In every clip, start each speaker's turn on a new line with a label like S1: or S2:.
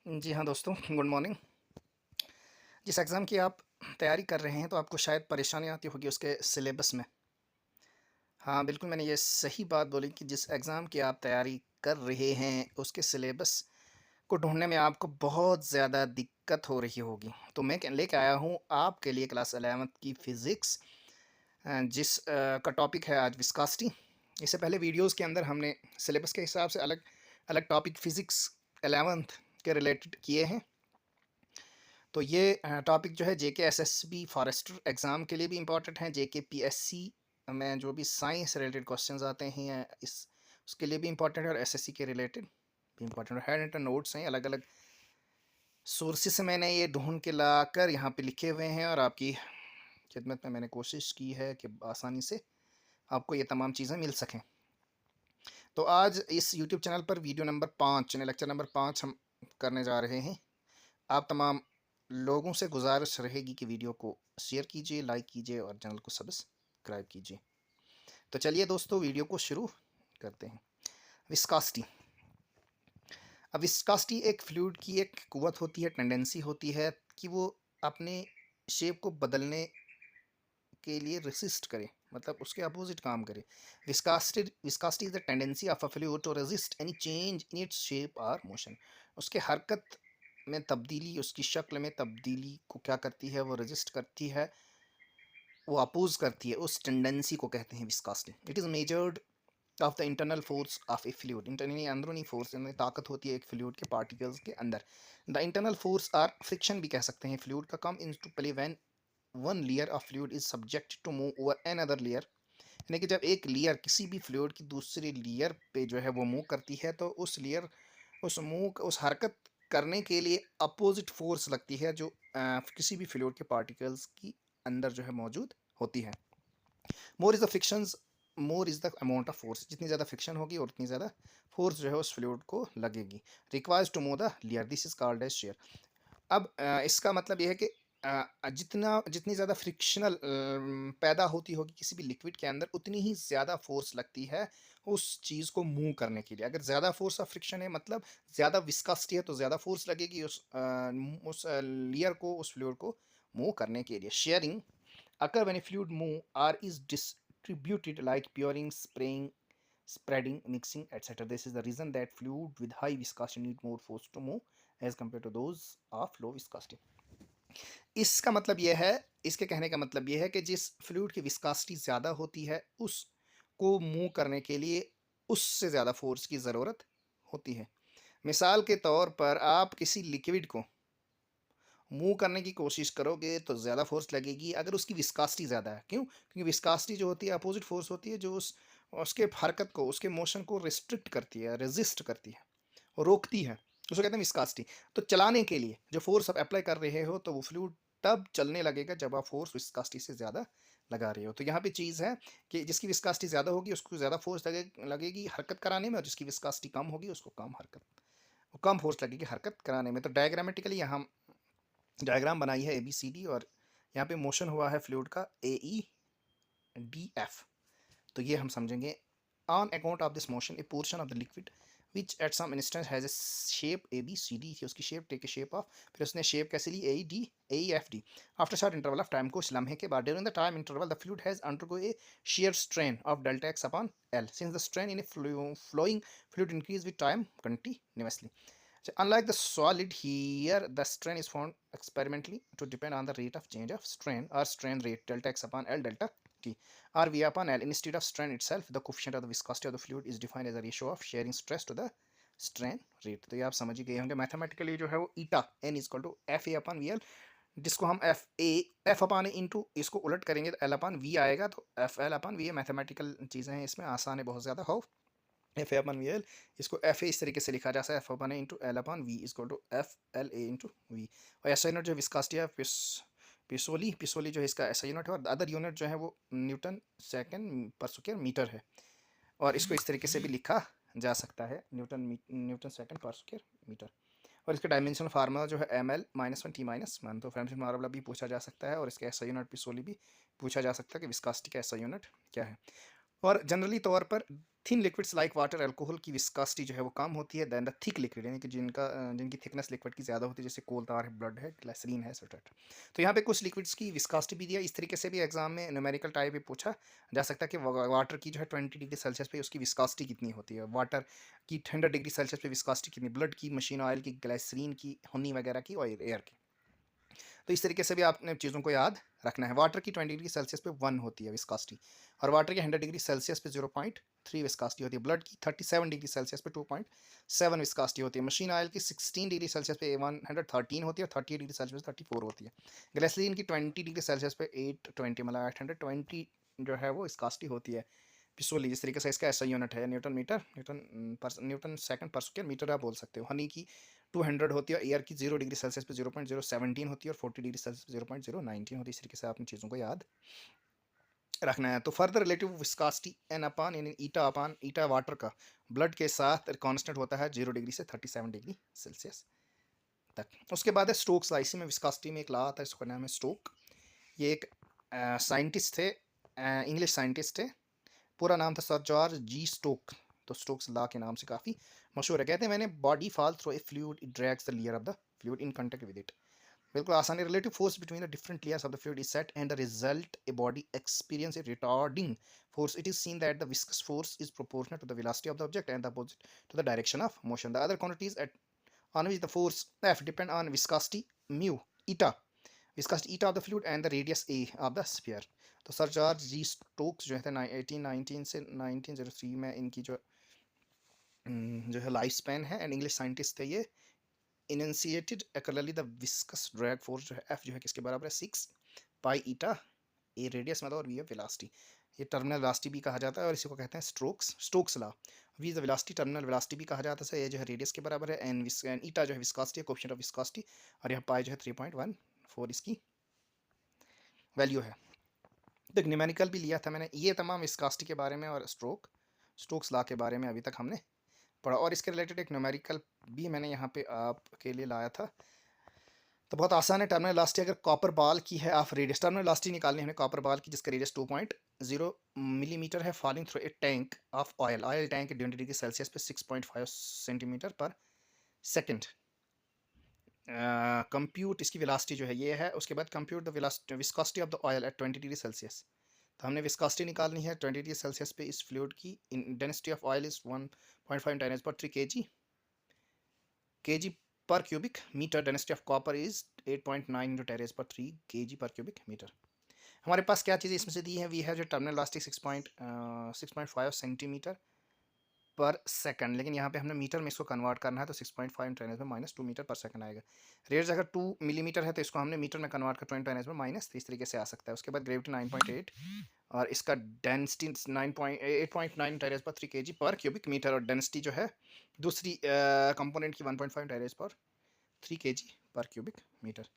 S1: जी हाँ दोस्तों, good morning. जिस एग्ज़ाम की आप तैयारी कर रहे हैं तो आपको शायद परेशानी आती होगी उसके सिलेबस में। हाँ, बिल्कुल मैंने ये सही बात बोली कि जिस एग्ज़ाम की आप तैयारी कर रहे हैं उसके सिलेबस को ढूँढने में आपको बहुत ज़्यादा दिक्कत हो रही होगी। तो मैं लेके आया हूँ आपके लिए क्लास 11th की फ़िज़िक्स, का टॉपिक है आज विस्कोसिटी। इससे पहले वीडियोज़ के अंदर हमने सिलेबस के हिसाब से अलग अलग टॉपिक फ़िज़िक्स 11th के रिलेटेड किए हैं। तो ये टॉपिक जो है जेके एसएसबी फॉरेस्टर एग्ज़ाम के लिए भी इम्पॉर्टेंट है। जेके पीएससी में जो भी साइंस रिलेटेड क्वेश्चंस आते हैं इस उसके लिए भी इम्पॉर्टेंट है, और एसएससी के रिलेटेड भी इम्पॉर्टेंट है। हैंड नोट्स हैं, अलग अलग सोर्सेस से मैंने ये ढूंढ के ला कर यहाँ पे लिखे हुए हैं, और आपकी खिदमत में मैंने कोशिश की है कि आसानी से आपको ये तमाम चीज़ें मिल सकें। तो आज इस यूट्यूब चैनल पर वीडियो नंबर 5 लेक्चर नंबर 5 हम करने जा रहे हैं। आप तमाम लोगों से गुजारिश रहेगी कि वीडियो को शेयर कीजिए, लाइक कीजिए और चैनल को सब्सक्राइब कीजिए। तो चलिए दोस्तों, वीडियो को शुरू करते हैं। विस्कोसिटी। अब विस्कोसिटी एक फ्लूइड की एक कुव्वत होती है, टेंडेंसी होती है कि वो अपने शेप को बदलने के लिए रेसिस्ट करे, मतलब उसके अपोजिट काम करे। Viscosity is the tendency of a fluid to resist any change in its shape और मोशन। उसके हरकत में तब्दीली, उसकी शक्ल में तब्दीली को क्या करती है, वो रेजिस्ट करती है, वो अपोज करती है। उस टेंडेंसी को कहते हैं viscosity. It is measured of the internal force of A fluid. Internally अंदरूनी फोर्स, यानी ताकत होती है एक फ्लूइड के पार्टिकल्स के अंदर। The internal force or friction भी कह सकते हैं फ्लूइड का, come into play when one layer of fluid is subject to move over another layer. यानी कि जब एक लेयर किसी भी फ्लूइड की दूसरी लेयर पे जो है वो मूव करती है, तो उस लेयर उस हरकत करने के लिए अपोजिट फोर्स लगती है, जो किसी भी फ्लूइड के पार्टिकल्स की अंदर जो है मौजूद होती है। More is the frictions, more is the amount of force. जितनी ज़्यादा फ्रिक्शन होगी और उतनी ज़्यादा फोर्स जो है उस फ्लूइड को लगेगी। Requires to move the layer, this is called as shear. अब इसका मतलब यह है कि जितनी ज़्यादा फ्रिक्शनल पैदा होती होगी किसी भी लिक्विड के अंदर, उतनी ही ज़्यादा फोर्स लगती है उस चीज़ को मूव करने के लिए। अगर ज़्यादा फोर्स ऑफ फ्रिक्शन है, मतलब ज़्यादा विस्कोसिटी है, तो ज़्यादा फोर्स लगेगी उस लेयर को, उस फ्लूइड को मूव करने के लिए। Sharing occur when a fluid move or is distributed like pouring, spraying, spreading, mixing, etc. This is the reason that fluid with high viscosity need more force to move as compared to those of low viscosity. इसका मतलब यह है, इसके कहने का मतलब यह है कि जिस फ्लूइड की विस्कोसिटी ज़्यादा होती है उसको मूव करने के लिए उससे ज़्यादा फोर्स की ज़रूरत होती है। मिसाल के तौर पर आप किसी लिक्विड को मूव करने की कोशिश करोगे तो ज़्यादा फोर्स लगेगी अगर उसकी विस्कोसिटी ज़्यादा है। क्यों? क्योंकि विस्कोसिटी जो होती है अपोजिट फोर्स होती है, जो उसके हरकत को, उसके मोशन को रिस्ट्रिक्ट करती है, रेजिस्ट करती है, रोकती है। उसको कहते हैं विस्कोसिटी। तो चलाने के लिए जो फोर्स आप अप्लाई कर रहे हो, तो वो फ्लूइड तब चलने लगेगा जब आप फोर्स विस्कोसिटी से ज़्यादा लगा रहे हो। तो यहाँ पे चीज़ है कि जिसकी विस्कोसिटी ज़्यादा होगी उसको ज़्यादा फोर्स लगेगी हरकत कराने में, और जिसकी विस्कोसिटी कम होगी उसको कम फोर्स लगेगी हरकत कराने में। तो डायग्रामेटिकली यहाँ डायग्राम बनाई है ए बी सी डी, और यहाँ पे मोशन हुआ है फ्लूइड का ए ई डी एफ। तो ये हम समझेंगे। On account of this motion a portion of the liquid which at some instance has a shape A B C D थी, उसकी shape take a shape of, फिर उसने शेप कैसे ली, A E F D. After short interval of time, कुछ लम्हे के बाद, during the time interval the fluid has undergo a shear strain of delta x upon L, since the strain in a flowing fluid increase with time continuously. So unlike the solid, here the strain is found experimentally to depend on the rate of change of strain or strain rate delta x upon L delta t or V upon L. Instead of strain itself, the coefficient of the viscosity of the fluid is defined as a ratio of shearing stress to the strain rate. तो ये आप समझ ही गए होंगे। Mathematically जो है वो eta n equal to F A upon V L, जिसको हम एफ अपन ए इंटू इसको उलट करेंगे तो एल अपन वी आएगा। तो F L upon V, mathematical चीज़ें हैं, इसमें आसान है बहुत ज़्यादा। हो F A upon V L, इसको एफ ए इस तरीके से लिखा जा सकता है, F upon A into L upon V equal to F L A into V. और ऐसा यूनिट जो विस्कोसिटी है पिसोली जो है इसका ऐसा यूनिट है, और अदर यूनिट जो है वो न्यूटन सेकंड पर स्क्वायर मीटर है। और इसको इस तरीके से भी लिखा जा सकता है, न्यूटन सेकंड पर स्क्वायर मीटर। और इसका डायमेंशनल फार्मूला जो है एम एल -1 t-1, तो फ्रेंच फार्मूला भी पूछा जा सकता है, और इसका ऐसा यूनिट पिसोली भी पूछा जा सकता है कि विस्कोसिटी का ऐसा यूनिट क्या है। और जनरली तौर पर thin liquids like water alcohol की विस्कासिटी जो है वो कम होती है दैन द थिक लिक्विड, यानी कि जिनकी थिकनेस लिक्विड की ज़्यादा होती है, जैसे कोल तार है, ब्लड है, ग्लिसरीन है, एक्सेट्रा। तो यहाँ पे कुछ लिक्विड्स की विस्कासिटी भी दिया। इस तरीके से भी एग्जाम में न्यूमेरिकल टाइप में पूछा जा सकता है कि वाटर की जो है 20 डिग्री सेल्सियस पे उसकी विस्कासिटी कितनी होती है, वाटर की 100 डिग्री सेल्सियस पे विस्कासिटी कितनी, ब्लड की, मशीन ऑयल की, ग्लिसरीन की, हनी वगैरह की और एयर की। तो इस तरीके से भी आपने चीज़ों को याद रखना है। वाटर की 20 डिग्री सेल्सियस पे 1 होती है विस्कासिटी, और वाटर की 100 डिग्री सेल्सियस पे 0.3 विस्कासिटी होती है। ब्लड की 37 डिग्री सेल्सियस पे 2.7 विस्कासिटी होती है। मशीन ऑयल की 16 डिग्री सेल्सियस पे 113 होती है, और 38 डिग्री सेल्सियस पे 34 होती है। ग्लिसरीन की 20 डिग्री सेल्सियस पे 820 मतलब 820 जो है वो विस्कासिटी होती है। पिसोली जिस तरीके से इसका ऐसा यूनिट है न्यूटन मीटर, न्यूटन सेकंड पर स्क्वायर मीटर आप बोल सकते हो। हनी की 200 होती है, एयर की 0 डिग्री सेल्सियस पे 0.017 होती है, और 40 डिग्री सेल्सियस पे 0.019 होती है। इस तरीके से आपने चीज़ों को याद रखना है। तो फर्दर रिलेटिव विस्कासिटी एन अपान यानी ईटा वाटर का ब्लड के साथ कांस्टेंट होता है 0 डिग्री से 37 डिग्री सेल्सियस तक। उसके बाद है स्टोक्स लॉ। इसी में विस्कासिटी में एक लॉ आता है, इसका नाम है स्टोक। ये एक साइंटिस्ट थे, इंग्लिश साइंटिस्ट थे। पूरा नाम था सर जॉर्ज जी स्टोक। तो स्टोक्स लॉ के नाम से काफ़ी मशहूर है। कहते हैं मैंने body fall through a fluid, it drags the layer of the fluid in contact with it. बिल्कुल आसानी, relative force between the different layers of the fluid is set and the result a body experience a retarding force. It is seen that the viscous force is proportional to the velocity of the object and the opposite to the direction of motion. The other quantities at on which the force F depend on viscosity mu eta, viscosity eta of the fluid and the radius a of the sphere। तो sir George जी Stokes जो है 1819 से 1903 में इनकी जो है life span है, and English scientist थे ये। Initiated accurately the viscous drag force जो है एफ जो है किसके बराबर है 6 पाई ईटा, ए रेडियस मतलब और वी है वेलोसिटी। ये टर्मिनल वेलोसिटी भी कहा जाता है, और इसी को कहते हैं Stokes law. V the velocity, terminal velocity भी कहा जाता है। ये जो है रेडियस के बराबर है, एन ईटा जो है विस्कोसिटी, कोएफिशिएंट ऑफ विस्कोसिटी, और यहाँ पाई जो है 3.14 इसकी वैल्यू है। तो न्यूमेरिकल भी लिया था मैंने। ये तमाम विस्कोसिटी के बारे में और स्टोक्स लॉ के बारे में अभी तक हमने पढ़ा, और इसके रिलेटेड एक न्यूमेरिकल भी मैंने यहाँ पे आपके लिए लाया था। तो बहुत आसान है। टर्मिनल वेलोसिटी अगर कॉपर बॉल की है, आप रेडियस टर्मिनल वेलोसिटी निकालनी है हमें कॉपर बॉल की, जिसका रेडियस 2.0 मिलीमीटर है, falling through a tank of oil tank 20 degree Celsius पे 6.5 सेंटीमीटर पर सेकंड। कंप्यूट इसकी वेलोसिटी जो है ये है। उसके बाद compute the viscosity of the oil eight 20 degree Celsius. तो हमने विस्कोसिटी निकालनी है 20 डिग्री सेल्सियस पे इस फ्लूइड की। Density of oil is 1.5 times पर 3 kg per cubic meter। Density of copper is 8.9 into 10 पर 3 kg पर क्यूबिक मीटर। हमारे पास क्या चीज़ें इसमें से दी है, वी है जो टर्मिनल इलास्टिक 6.5 सेंटीमीटर पर सेकंड, लेकिन यहाँ पे हमने मीटर में इसको कन्वर्ट करना है, तो 6.5 × 10 - 2 मीटर पर सेकंड आएगा। रेडियस अगर 2 मिलीमीटर है तो इसको हमने मीटर में कन्वर्ट कर 20 × 10 - इस तरीके से आ सकता है। उसके बाद ग्रेविटी 9.8, और इसका डेंसिटी 8.9 × 10 kg पर क्यूबिक मीटर, और डेंसिटी जो है दूसरी कंपोनेंट की 1.5 × 3 kg पर क्यूबिक मीटर।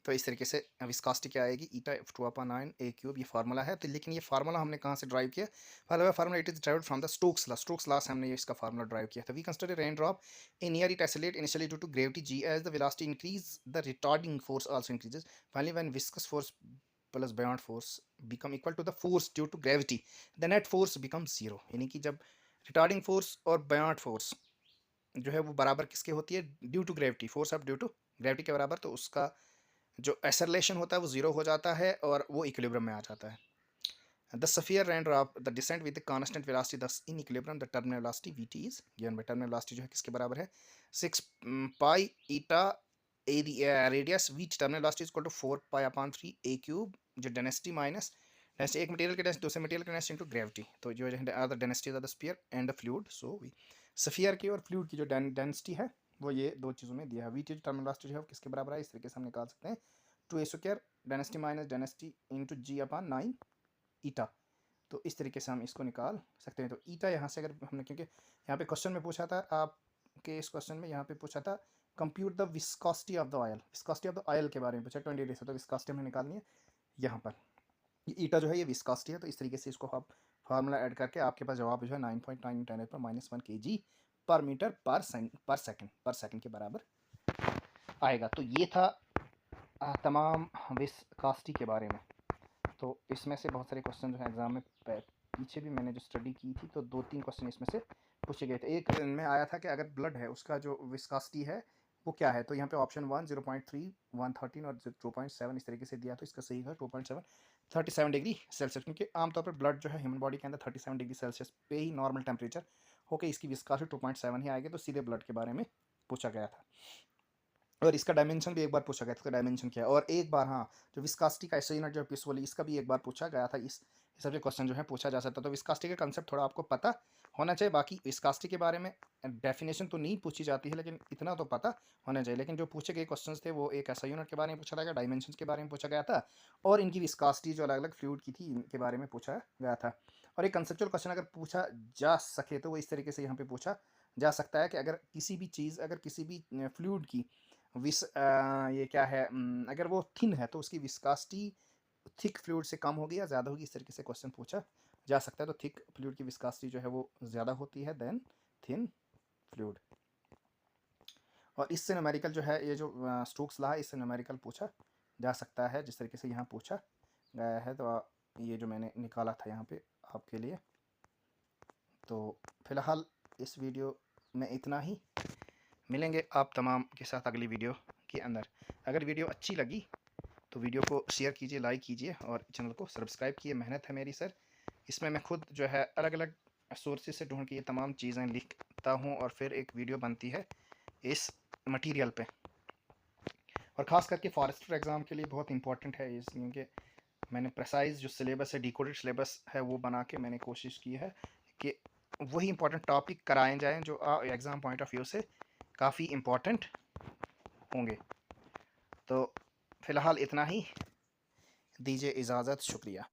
S1: तो इस तरीके से विस्कोसिटी क्या आएगी, ईटा 2/9 a क्यूब, ये फार्मूला है। तो लेकिन ये फार्मूला हमने कहाँ से ड्राइव किया, formula it is derived from the Stokes law से हमने ये इसका फार्मूला ड्राइव किया था। We consider rain drop in near it accelerate initially due to gravity g as the velocity increase the retarding force also increases. Finally when viscous force plus buoyant force become equal to the force due to gravity, the net force become zero. यानी कि जब retarding force और buoyant force जो है वो बराबर किसके होती है, due to gravity, force of due to gravity के बराबर, तो उसका जो एक्सेलरेशन होता है वो जीरो हो जाता है और वो इक्विलिब्रियम में आ जाता है। The sphere ran drop the descent with the constant velocity, thus in equilibrium the terminal velocity vt is given by terminal velocity जो है किसके बराबर है 6 pi eta radius v terminal velocity is equal to 4 pi upon 3 a cube, जो density minus density एक material के density दूसरे material के डेंसिटी इनटू ग्रेविटी, तो जो है the density of the sphere and the fluid. So we sphere की और फ्लूइड की जो डेंसिटी है वो ये दो चीज़ों में दिया है। वी टी टर्मिनल वेलोसिटी जो है किसके बराबर है, इस तरीके से हम निकाल सकते हैं 2a² density minus density into g/9 ईटा। तो इस तरीके से हम इसको निकाल सकते हैं। तो ईटा यहाँ से अगर हमने, क्योंकि यहाँ पे क्वेश्चन में पूछा था आपके, इस क्वेश्चन में यहाँ पे पूछा था compute the viscosity of the oil, viscosity of the oil के बारे में पूछा 20 डिग्री से, तो विस्कोसिटी हमें निकालनी है यहाँ पर। ये ईटा जो है ये विस्कोसिटी है, तो इस तरीके से इसको आप फार्मूला ऐड करके आपके पास जवाब जो है 9.9 × 10⁻⁻1 kg पर मीटर पर सेकंड के बराबर आएगा। तो ये था तमाम विस्कोसिटी के बारे में। तो इसमें से बहुत सारे क्वेश्चन जो है एग्जाम में पीछे भी मैंने जो स्टडी की थी तो 2-3 क्वेश्चन इसमें से पूछे गए थे। एक इनमें आया था कि अगर ब्लड है उसका जो विस्कोसिटी है वो क्या है, तो यहाँ पे ऑप्शन 1 0.3 113 और 2.7 इस तरीके से दिया, तो इसका सही है 2.7 37 डिग्री सेल्सियस, क्योंकि आमतौर पर ब्लड जो है ह्यूमन बॉडी के अंदर 37 डिग्री सेल्सियस पे ही नॉर्मल टेम्परेचर होकर इसकी विस्कोसिटी 2.7 ही आएगी, तो सीधे ब्लड के बारे में पूछा गया था। और इसका डायमेंशन भी एक बार पूछा गया था, इसका डायमेंशन क्या है। और एक बार हाँ, जो विस्कोसिटी का एसआई यूनिट जो पीस वाली, इसका भी एक बार पूछा गया था। इस हिसाब से क्वेश्चन जो है पूछा जा सकता है, तो विस्कोसिटी का कंसेप्ट थोड़ा आपको पता होना चाहिए। बाकी विस्कोसिटी के बारे में डेफिनेशन तो नहीं पूछी जाती है, लेकिन इतना तो पता होना चाहिए। लेकिन जो पूछे गए क्वेश्चन थे वो एक एसआई यूनिट के बारे में पूछा गया, डायमेंशन के बारे में पूछा गया था, और इनकी विस्कोसिटी जो अलग अलग फ्लूइड की थी इनके बारे में पूछा गया था। और एक कंसेप्चुअल क्वेश्चन अगर पूछा जा सके तो वो इस तरीके से यहाँ पे पूछा जा सकता है कि अगर किसी भी चीज़, अगर किसी भी फ्लूइड की ये क्या है, अगर वो थिन है तो उसकी विस्कोसिटी थिक फ्लूइड से कम होगी या ज़्यादा होगी, इस तरीके से क्वेश्चन पूछा जा सकता है। तो थिक फ्लूइड की विस्कोसिटी जो है वो ज़्यादा होती है देन थिन फ्लूइड। और इससे न्यूमेरिकल जो है, ये जो स्टोक्स लॉ है, इससे न्यूमेरिकल पूछा जा सकता है जिस तरीके से यहाँ पूछा गया है। तो ये जो मैंने निकाला था यहाँ पे आपके लिए। तो फिलहाल इस वीडियो में इतना ही, मिलेंगे आप तमाम के साथ अगली वीडियो के अंदर। अगर वीडियो अच्छी लगी तो वीडियो को शेयर कीजिए, लाइक कीजिए और चैनल को सब्सक्राइब कीजिए। मेहनत है मेरी सर, इसमें मैं खुद जो है अलग अलग सोर्सेज से ढूंढ के ये तमाम चीज़ें लिखता हूँ और फिर एक वीडियो बनती है इस मटेरियल पे। और ख़ास करके फॉरेस्टर एग्ज़ाम के लिए बहुत इंपॉर्टेंट है इस, क्योंकि मैंने प्रेसाइज जो सिलेबस है, डिकोडेड सिलेबस है, वो बना के मैंने कोशिश की है कि वही इंपॉर्टेंट टॉपिक कराए जाएँ जो एग्ज़ाम पॉइंट ऑफ व्यू से काफ़ी इम्पोर्टेंट होंगे। तो फ़िलहाल इतना ही, दीजिए इजाज़त, शुक्रिया।